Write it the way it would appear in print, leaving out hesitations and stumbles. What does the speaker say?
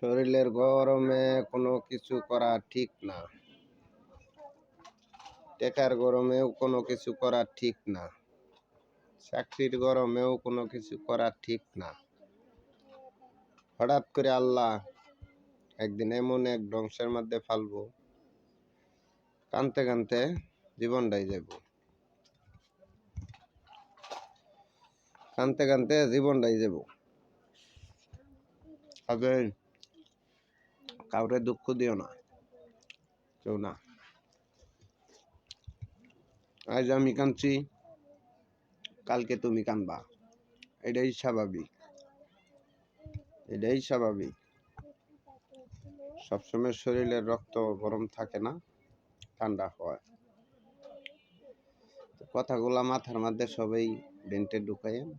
শরীরের গরমে কোনো কিছু করা ঠিক না, টাকার গরমেও কোনো কিছু করা ঠিক না, চাকরির গরমেও কোনো কিছু করা ঠিক না। হঠাৎ করে আল্লাহ একদিন এমন এক ধ্বংসের মধ্যে ফালবো, কানতে কানতে জীবনটাই যাব, কানতে কানতে জীবনটাই যাব। তবে কাউরে দুঃখ দিও না, কেউ না। আজ আমি কাঁদছি, কালকে তুমি কানবা, এটাই স্বাভাবিক, এটাই স্বাভাবিক। সবসময় শরীরের রক্ত গরম থাকে না, ঠান্ডা হয়। কথাগুলা মাথার মধ্যে সবাই বেন্টে ঢুকাইয়েন।